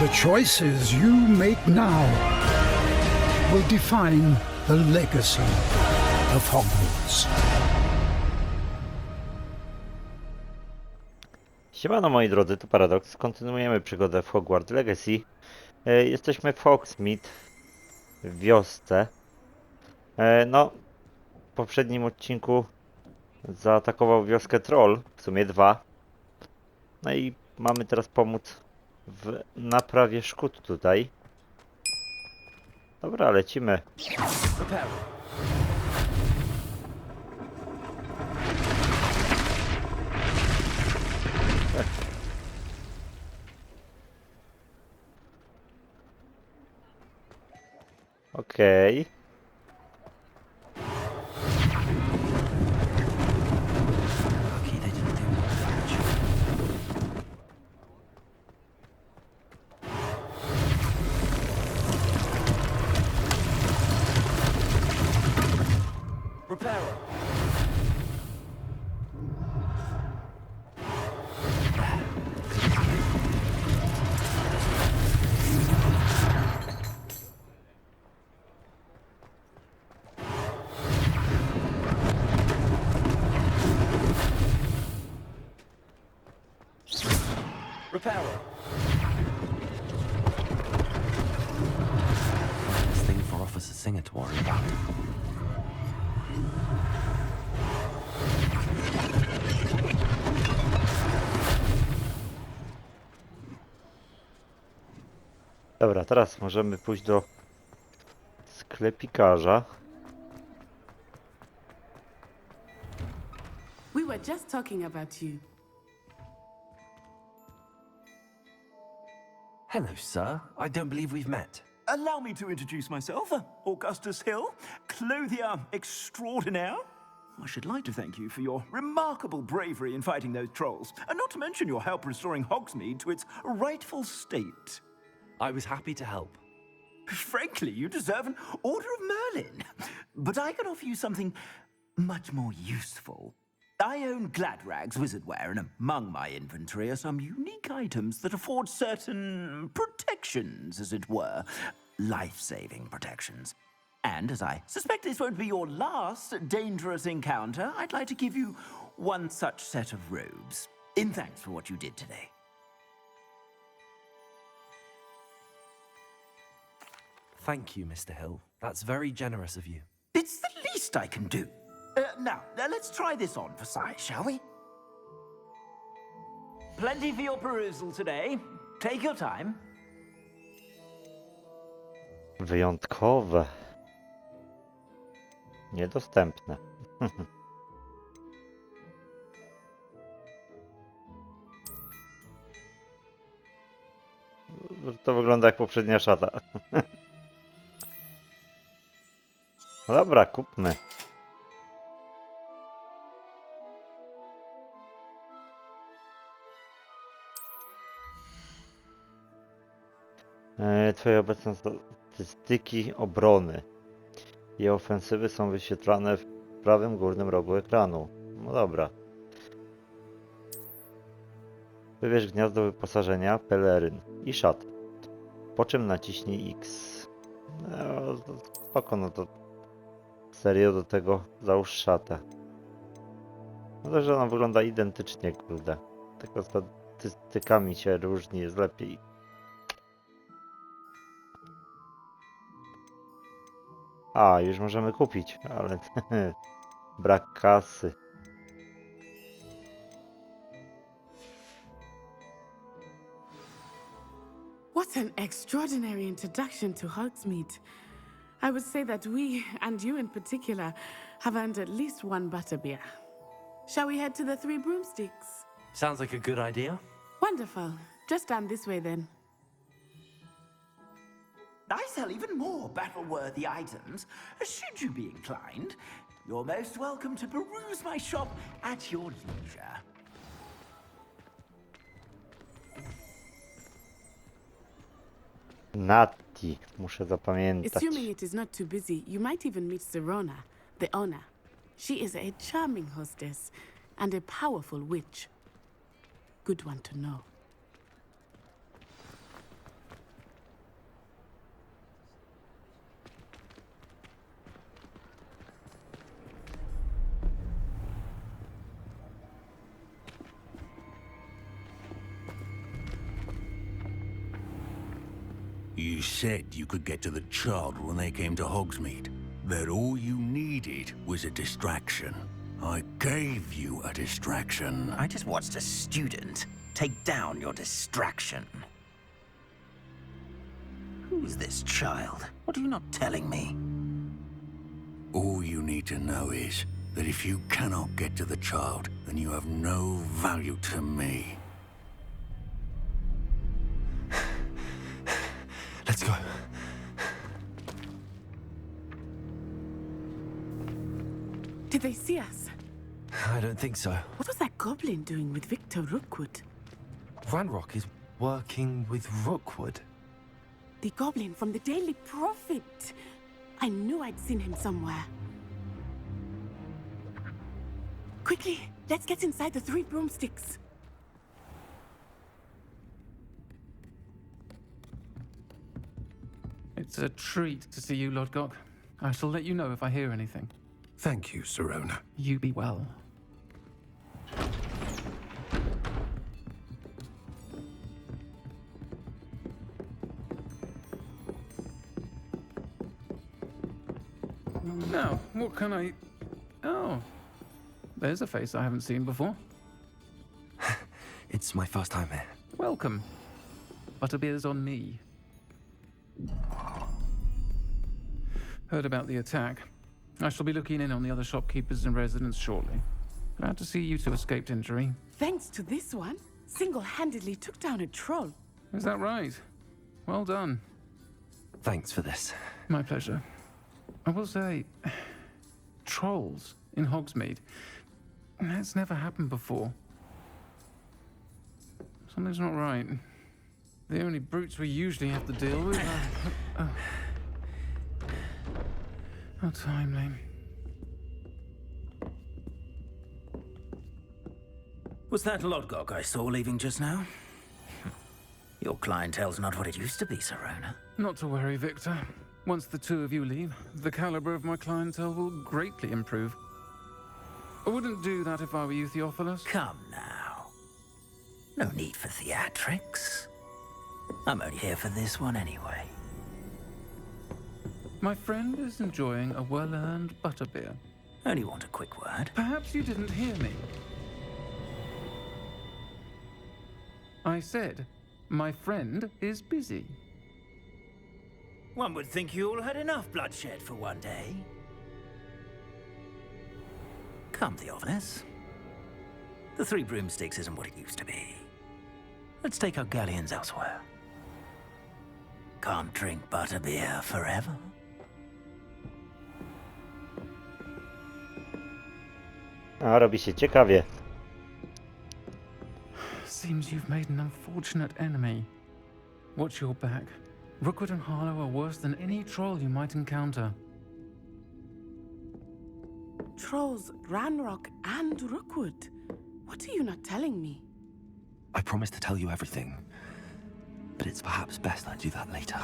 The choices you make now will define the legacy of Hogwarts. Siemano moi drodzy, to Paradoks. Kontynuujemy przygodę w Hogwarts Legacy. Jesteśmy w Hogsmeade, w wiosce. No, w poprzednim odcinku zaatakował wioskę troll, w sumie 2. No i mamy teraz pomóc w naprawie szkód tutaj. Dobra, lecimy. Okej. This thing for Officer Singer to worry about. Dobra, teraz możemy pójść do sklepikarza. We were just talking about you. Hello, sir. I don't believe we've met. Allow me to introduce myself, Augustus Hill, clothier extraordinaire. I should like to thank you for your remarkable bravery in fighting those trolls, and not to mention your help restoring Hogsmeade to its rightful state. I was happy to help. Frankly, you deserve an Order of Merlin. But I can offer you something much more useful. I own Gladrag's wizardware, and among my inventory are some unique items that afford certain protections, as it were. Life-saving protections. And as I suspect this won't be your last dangerous encounter, I'd like to give you one such set of robes, in thanks for what you did today. Thank you, Mr. Hill. That's very generous of you. It's the least I can do. Now, let's try this on for size, shall we? Plenty for your perusal today. Take your time. Wyjątkowe. Niedostępne. To wygląda jak poprzednia szata. No dobra, kupmy. Twoje obecne statystyki obrony i ofensywy są wyświetlane w prawym górnym rogu ekranu. No dobra. Wybierz gniazdo wyposażenia, peleryn i szat. Po czym naciśnij X. No, spoko, no to serio do tego załóż szatę. No to, że ona wygląda identycznie, kurde. Tylko statystykami się różni, jest lepiej. A, już możemy kupić, ale brak kasy. What an extraordinary introduction to Hogsmeade. I would say that we, and you in particular, have earned at least one butterbeer. Shall we head to the Three Broomsticks? Sounds like a good idea. Wonderful. Just down this way then. I sell even more battle-worthy items. Should you be inclined, you're most welcome to peruse my shop at your leisure. Natti, muszę zapamiętać. Assuming it is not too busy, you might even meet Serona, the owner. She is a charming hostess and a powerful witch. Good one to know. said you could get to the child when they came to Hogsmeade. That all you needed was a distraction. I gave you a distraction. I just watched a student take down your distraction. Who's this child? What are you not telling me? All you need to know is that if you cannot get to the child, then you have no value to me. Let's go. Did they see us? I don't think so. What was that goblin doing with Victor Rookwood? Ranrock is working with Rookwood. The goblin from the Daily Prophet. I knew I'd seen him somewhere. Quickly, let's get inside the three broomsticks. It's a treat to see you, Lodgok. I shall let you know if I hear anything. Thank you, Sirona. You be well. Now, what can I... Oh, there's a face I haven't seen before. It's my first time here. Welcome. Butterbeer's on me. Heard about the attack. I shall be looking in on the other shopkeepers and residents shortly. Glad to see you two escaped injury. Thanks to this one, single-handedly took down a troll. Is that right? Well done. Thanks for this. My pleasure. I will say, trolls in Hogsmeade. That's never happened before. Something's not right. The only brutes we usually have to deal with are... How timely. Was that Lodgok I saw leaving just now? Your clientele's not what it used to be, Sirona. Not to worry, Victor. Once the two of you leave, the caliber of my clientele will greatly improve. I wouldn't do that if I were you, Theophilus. Come now. No need for theatrics. I'm only here for this one anyway. My friend is enjoying a well-earned butterbeer. Only want a quick word. Perhaps you didn't hear me. I said, my friend is busy. One would think you all had enough bloodshed for one day. Come, Theophilus. The Three Broomsticks isn't what it used to be. Let's take our galleons elsewhere. Can't drink butterbeer forever. A, robi się ciekawie. Seems you've made an unfortunate enemy. Watch your back. Rookwood and Harlow are worse than any troll you might encounter. Trolls, Ranrock, and Rookwood. What are you not telling me? I promise to tell you everything, but it's perhaps best I do that later.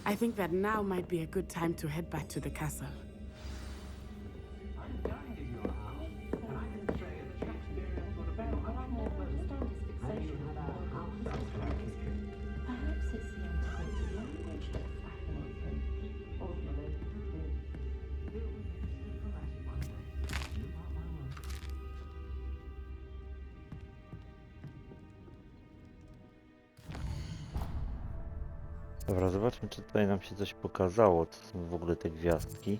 I think that now might be a good time to head back to the castle. Dobra, zobaczmy, czy tutaj nam się coś pokazało. Co są w ogóle te gwiazdki?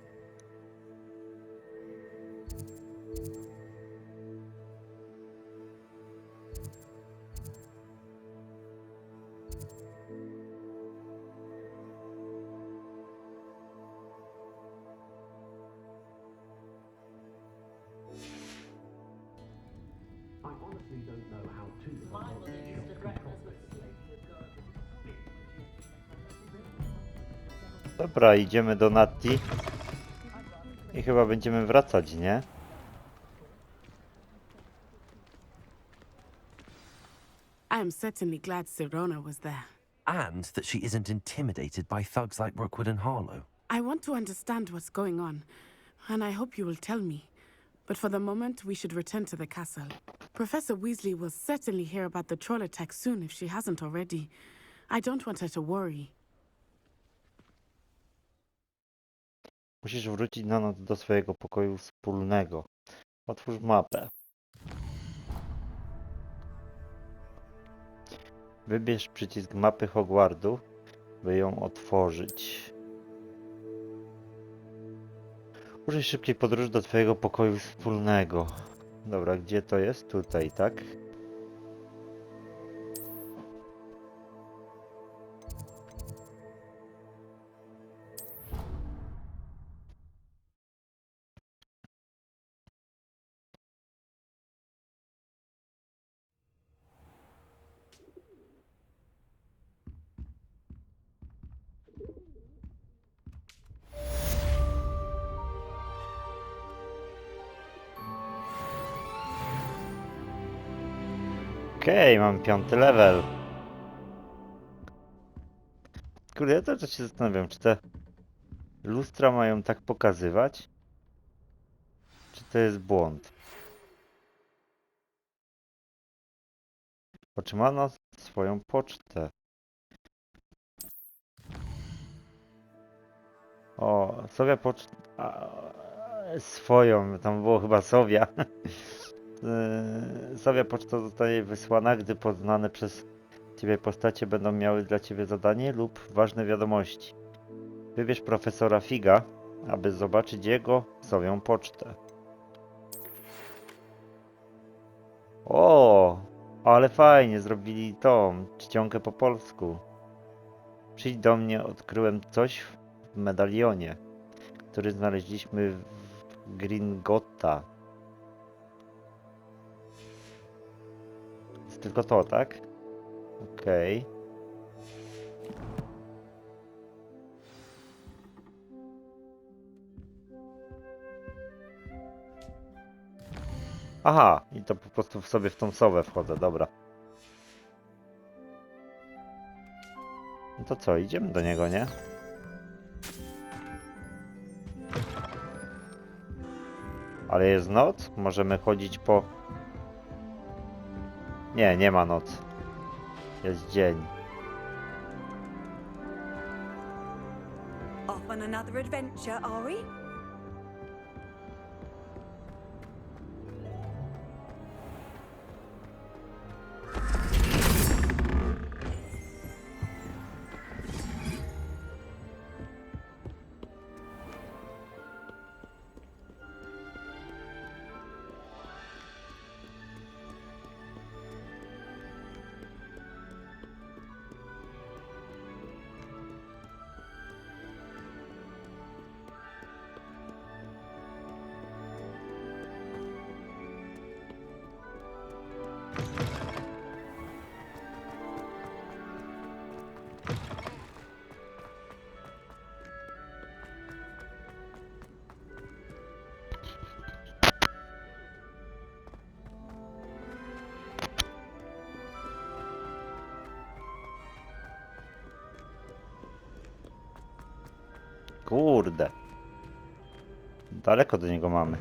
Dobra, idziemy do Natti i chyba będziemy wracać, nie? I am certainly glad Sirona was there. And that she isn't intimidated by thugs like Rookwood and Harlow. I want to understand what's going on, and I hope you will tell me. but for the moment we should return to the castle. Professor Weasley will certainly hear about the troll attack soon if she hasn't already. I don't want her to worry. Musisz wrócić na noc do swojego pokoju wspólnego. Otwórz mapę. Wybierz przycisk mapy Hogwartu, by ją otworzyć. Użyj szybkiej podróży do twojego pokoju wspólnego. Dobra, gdzie to jest? Tutaj, tak? Okej, mam 5. level. Kurde, ja też się zastanawiam, czy te lustra mają tak pokazywać? Czy to jest błąd? Otrzymano swoją pocztę. O, Sowia pocztę... Swoją, tam było chyba Sowia. Sowia poczta zostaje wysłana, gdy poznane przez ciebie postacie będą miały dla ciebie zadanie lub ważne wiadomości. Wybierz profesora Figa, aby zobaczyć jego Sowią pocztę. O, ale fajnie, zrobili tą czcionkę po polsku. Przyjdź do mnie, odkryłem coś w medalionie, który znaleźliśmy w Gringotta. Jest tylko to, tak? Okej. Aha, i to po prostu sobie w tą sowę wchodzę, dobra. No to co, idziemy do niego, nie? Ale jest noc? Możemy chodzić po... Nie, nie ma nocy. Jest dzień. Off on another adventure, are we? Kurde. Daleko do niego mamy.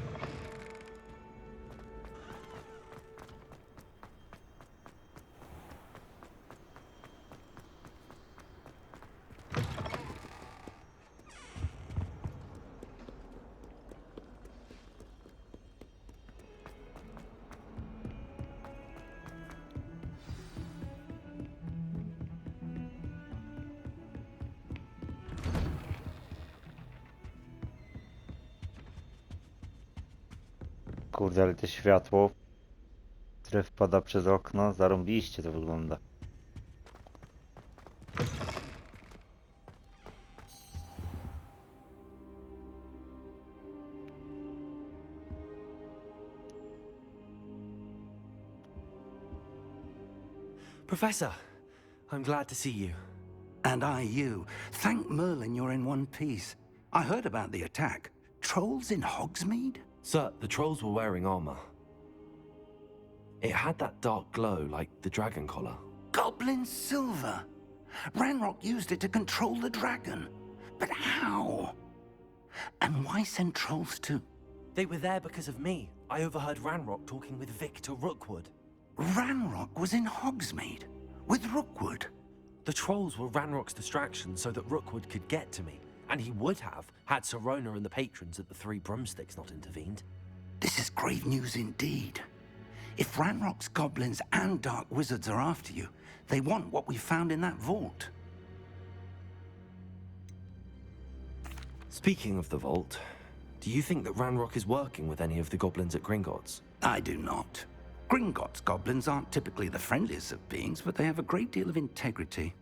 Kurde, ale to światło, które wpada przez okno, zarąbiście to wygląda. Professor, I'm glad to see you. And I you. Thank Merlin you're in one piece. I heard about the attack. Trolls in Hogsmeade? Sir, the trolls were wearing armor. It had that dark glow like the dragon collar. Goblin silver. Ranrock used it to control the dragon. But how? And why send trolls too? They were there because of me. I overheard Ranrock talking with Victor Rookwood. Ranrock was in Hogsmeade with Rookwood. The trolls were Ranrock's distraction so that Rookwood could get to me. And he would have, had Sirona and the patrons at the Three Broomsticks not intervened. This is grave news indeed. If Ranrock's goblins and dark wizards are after you, they want what we found in that vault. Speaking of the vault, do you think that Ranrock is working with any of the goblins at Gringotts? I do not. Gringotts goblins aren't typically the friendliest of beings, but they have a great deal of integrity.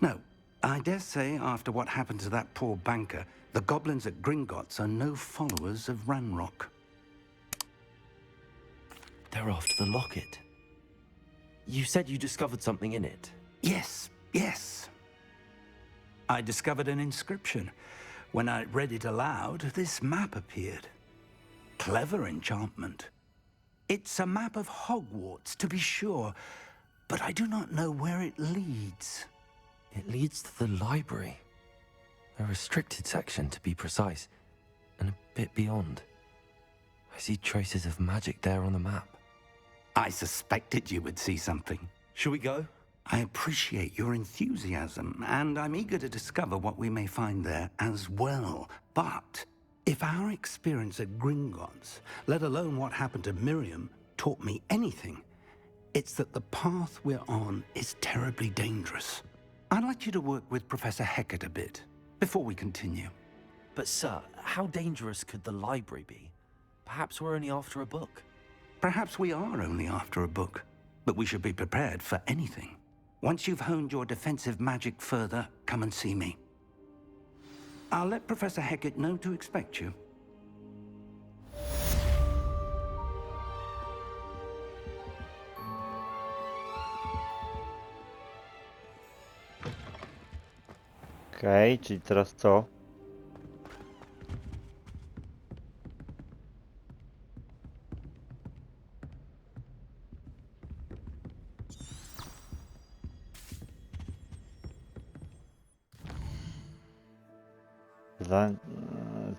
No, I dare say after what happened to that poor banker, the goblins at Gringotts are no followers of Ranrock. They're after the locket. You said you discovered something in it. Yes. I discovered an inscription. When I read it aloud, this map appeared. Clever enchantment. It's a map of Hogwarts, to be sure, but I do not know where it leads. It leads to the library. A restricted section, to be precise, and a bit beyond. I see traces of magic there on the map. I suspected you would see something. Shall we go? I appreciate your enthusiasm, and I'm eager to discover what we may find there as well. But if our experience at Gringotts, let alone what happened to Miriam, taught me anything, it's that the path we're on is terribly dangerous. I'd like you to work with Professor Hecat a bit before we continue. But sir, how dangerous could the library be? Perhaps we're only after a book. Perhaps we are only after a book, but we should be prepared for anything. Once you've honed your defensive magic further, come and see me. I'll let Professor Hecat know to expect you. Okej, czyli teraz co?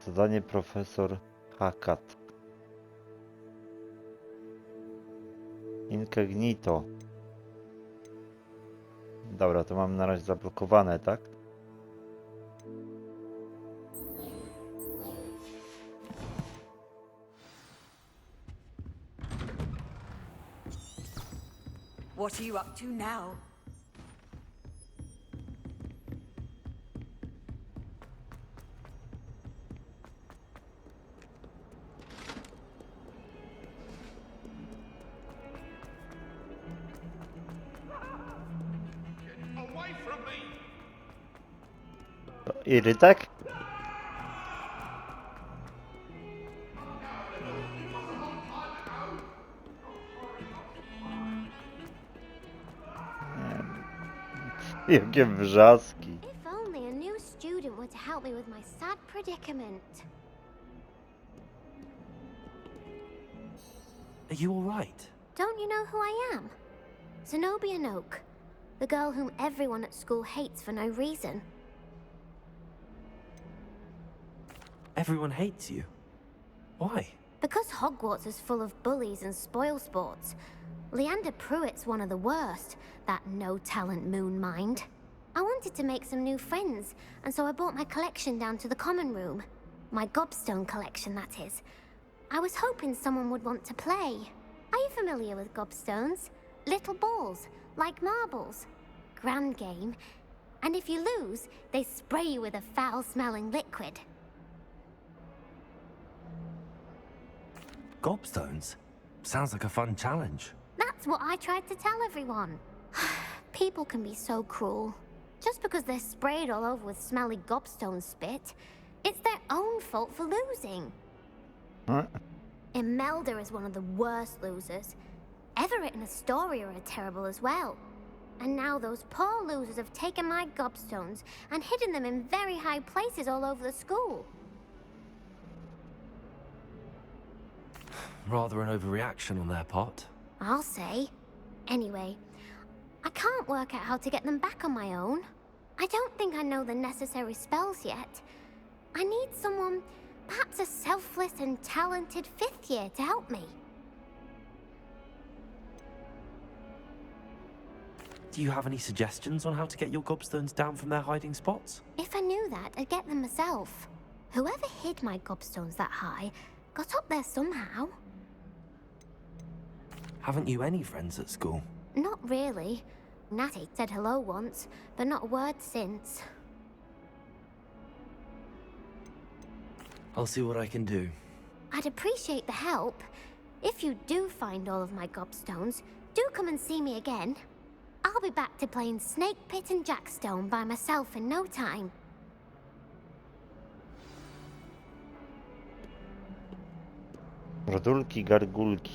Zadanie profesor Hecat. Incognito. Dobra, to mam na razie zablokowane, tak? What are you up to now? Irytek? Jakie wrzaski. If only a new student were to help me with my sad predicament. Are you all right? Don't you know who I am? Zenobia Noak, the girl whom everyone at school hates for no reason. Everyone hates you. Why? Because Hogwarts is full of bullies and spoilsports. Leander Pruitt's one of the worst, that no-talent moon mind. I wanted to make some new friends, and so I brought my collection down to the common room. My gobstone collection, that is. I was hoping someone would want to play. Are you familiar with gobstones? Little balls, like marbles. Grand game. And if you lose, they spray you with a foul-smelling liquid. Gobstones? Sounds like a fun challenge. That's what I tried to tell everyone. People can be so cruel. Just because they're sprayed all over with smelly gobstone spit, it's their own fault for losing. Huh? Imelda is one of the worst losers. Everett and Astoria are terrible as well. And now those poor losers have taken my gobstones and hidden them in very high places all over the school. Rather an overreaction on their part. I'll say. Anyway, I can't work out how to get them back on my own. I don't think I know the necessary spells yet. I need someone Perhaps a selfless and talented fifth year to help me. Do you have any suggestions on how to get your gobstones down from their hiding spots? If I knew that, I'd get them myself. Whoever hid my gobstones that high got up there somehow. Haven't you any friends at school? Not really. Natty said hello once, but not a word since. I'll see what I can do. I'd appreciate the help. If you do find all of my gobstones, do come and see me again. I'll be back to playing Snake Pit and Jackstone by myself in no time. Rodulki, gargulki.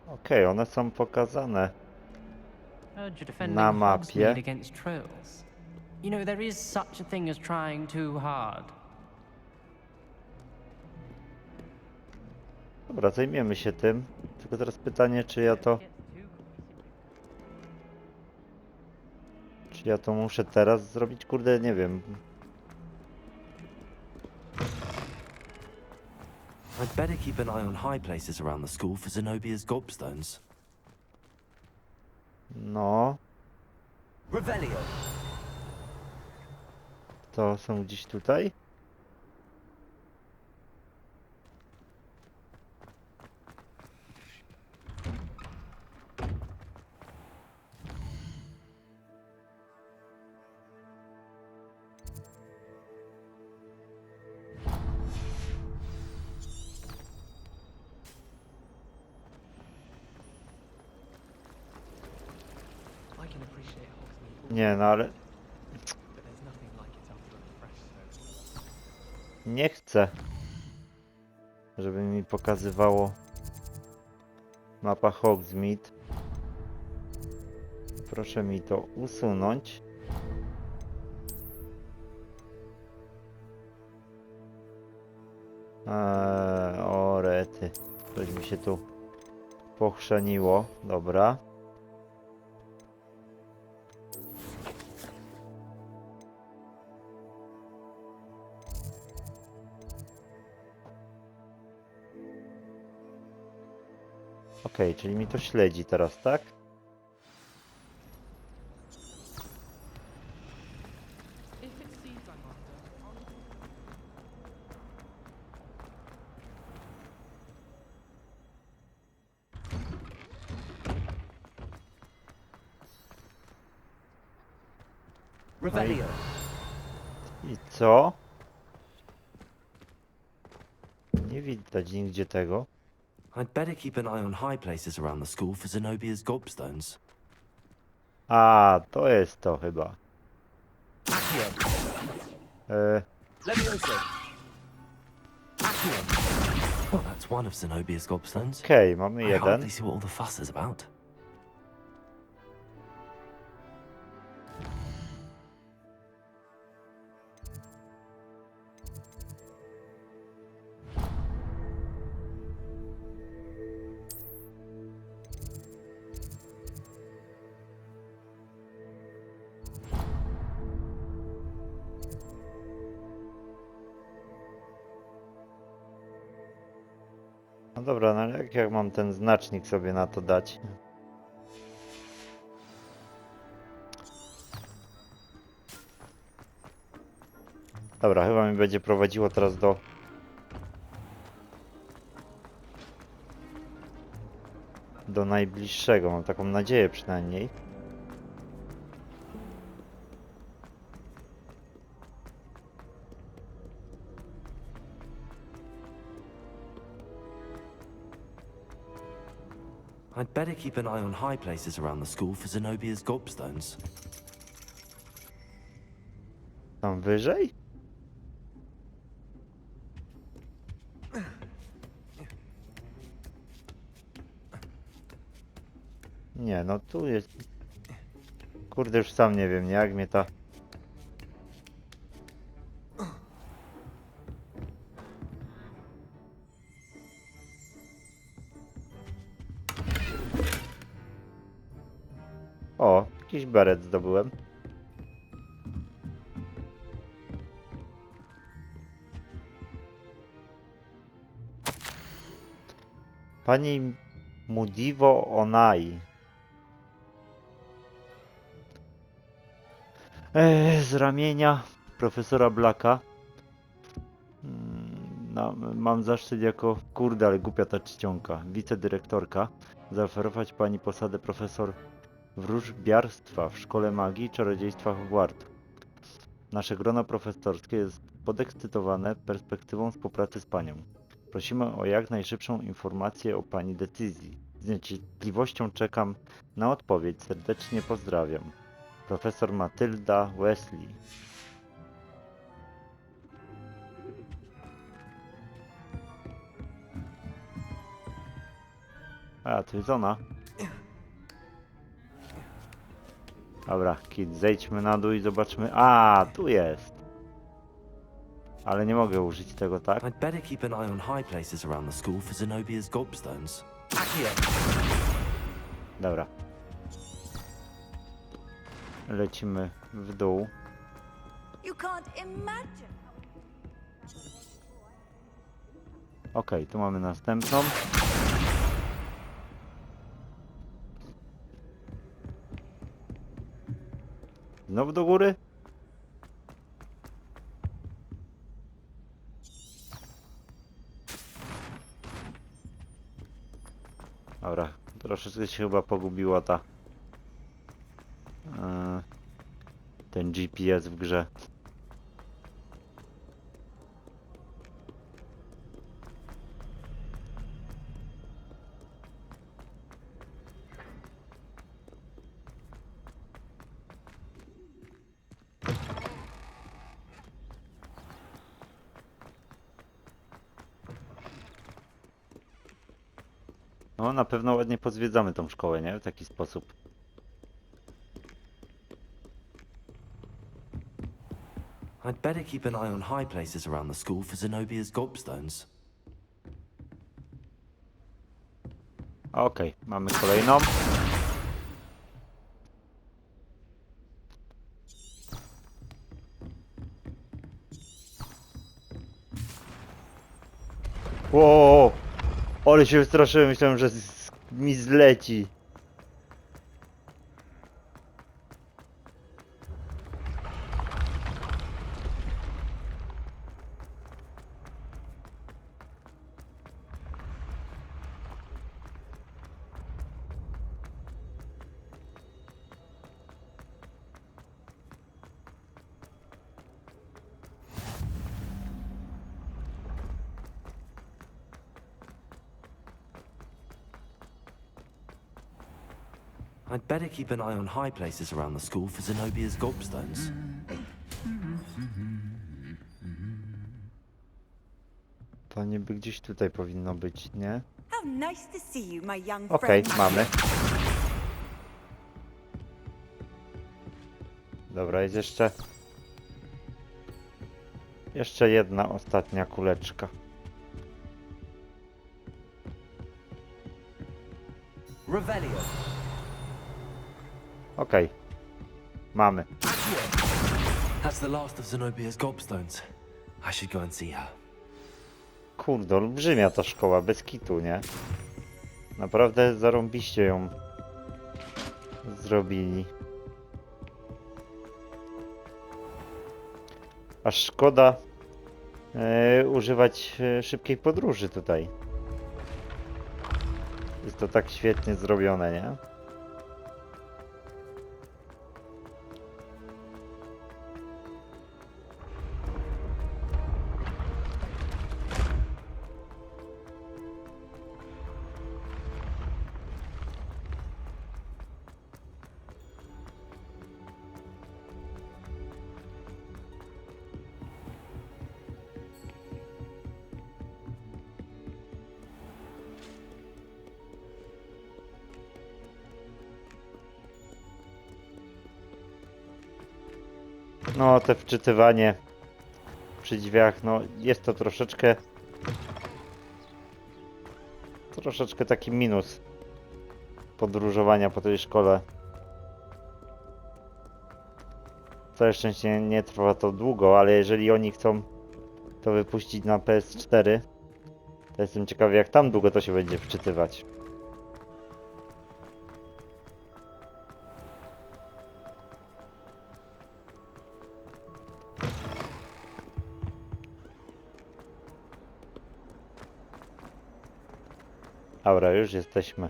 Okej, one są pokazane Heard you're defending na mapie. Hogsmeade against trolls. You know, there is such a thing as trying too hard. Dobra, zajmiemy się tym. Tylko teraz pytanie, czy ja to muszę teraz zrobić? Kurde, nie wiem. I'd better keep an eye on high places around the school for Zenobia's gobstones. No, Revelio. to są gdzieś tutaj. Nie, no ale... Nie chcę, żeby mi pokazywało mapa Hogsmeade. Proszę mi to usunąć. O rety. Coś mi się tu pochrzaniło. Dobra. Okej, czyli mi to śledzi teraz, tak? Revelio. I co? Nie widać nigdzie tego. I'd better keep an eye on high places around the school for Zenobia's gobstones. A, to jest to chyba. Levioso. Well, that's one of Zenobia's gobstones. Okej, mamy I jeden. hardly see what all the fuss is about. No dobra, no ale jak mam ten znacznik sobie na to dać? Dobra, chyba mi będzie prowadziło teraz do najbliższego, mam taką nadzieję przynajmniej. I'd better keep an eye on high places around the school for Zenobia's gobstones. Tam wyżej? Nie, no tu jest... Kurde, już sam nie wiem, nie? Jak mnie ta... O, jakiś beret zdobyłem. Pani Mudivo Onai. Z ramienia profesora Blacka. No, mam zaszczyt jako, kurde, ale głupia ta czcionka, wicedyrektorka, zaoferować pani posadę profesor wróżbiarstwa w Szkole Magii i Czarodziejstwa Hogwartu. Nasze grono profesorskie jest podekscytowane perspektywą współpracy z panią. Prosimy o jak najszybszą informację o pani decyzji. Z niecierpliwością czekam na odpowiedź. Serdecznie pozdrawiam. Profesor Matylda Wesley. A, to jest ona. Dobra, Kid, zejdźmy na dół i zobaczmy. A, tu jest. Ale nie mogę użyć tego, tak? I'd better keep an eye on high places around the school for Zenobia's gobstones. Dobra. Lecimy w dół. You can't imagine. Okej, tu mamy następną. Znowu do góry? Dobra, troszeczkę się chyba pogubiła ta ten GPS w grze. No, na pewno ładnie pozwiedzamy tą szkołę, nie? W taki sposób. I'd better keep an eye on high places around the school for Zenobia's gobstones. Okej, mamy kolejną. Wow, ale się wystraszyłem, myślałem, że mi zleci. I'd better keep an eye on high places around the school for Zenobia's gobstones. To niby gdzieś tutaj powinno być, nie? How nice to see you, my young Okej, friend. mamy. Dobra, jest jeszcze jedna ostatnia kuleczka. Revelio. Okej. Mamy. That's the last of Zenobia's gobstones. I should go and see her. Kurde, olbrzymia ta szkoła, bez kitu, nie? Naprawdę zarąbiście ją zrobili. Aż szkoda używać szybkiej podróży tutaj. Jest to tak świetnie zrobione, nie? No, te wczytywanie przy drzwiach, no jest to troszeczkę taki minus podróżowania po tej szkole. Całe szczęście nie trwa to długo, ale jeżeli oni chcą to wypuścić na PS4, To jestem ciekawy, jak tam długo to się będzie wczytywać. Dobra, już jesteśmy.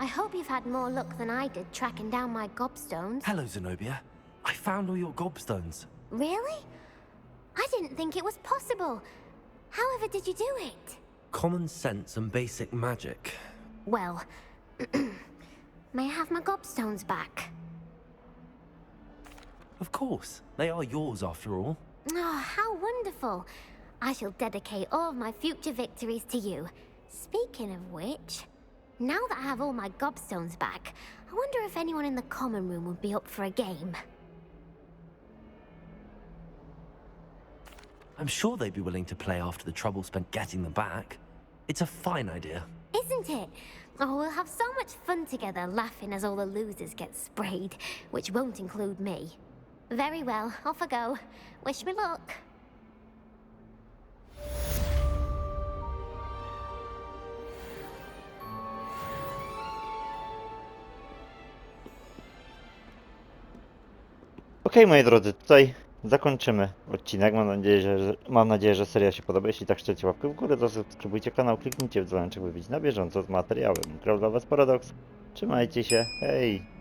I hope you've had more luck than I did tracking down my gobstones. Hello, Zenobia. I found all your gobstones. Really? I didn't think it was possible. However did you do it? Common sense and basic magic. Well, may I have my gobstones back? Of course. They are yours after all. Oh, how wonderful. I shall dedicate all of my future victories to you. Speaking of which, now that I have all my gobstones back, I wonder if anyone in the common room would be up for a game. I'm sure they'd be willing to play after the trouble spent getting them back. It's a fine idea. Isn't it? Oh, we'll have so much fun together laughing as all the losers get sprayed, which won't include me. Very well, off I go. Wish me luck. Okej, moi drodzy, tutaj zakończymy odcinek. Mam nadzieję, że seria się podoba. Jeśli tak, szczercie łapkę w górę, to subskrybujcie kanał, kliknijcie w dzwoneczek, by być na bieżąco z materiałem. Grał dla was Paradox. Trzymajcie się, hej!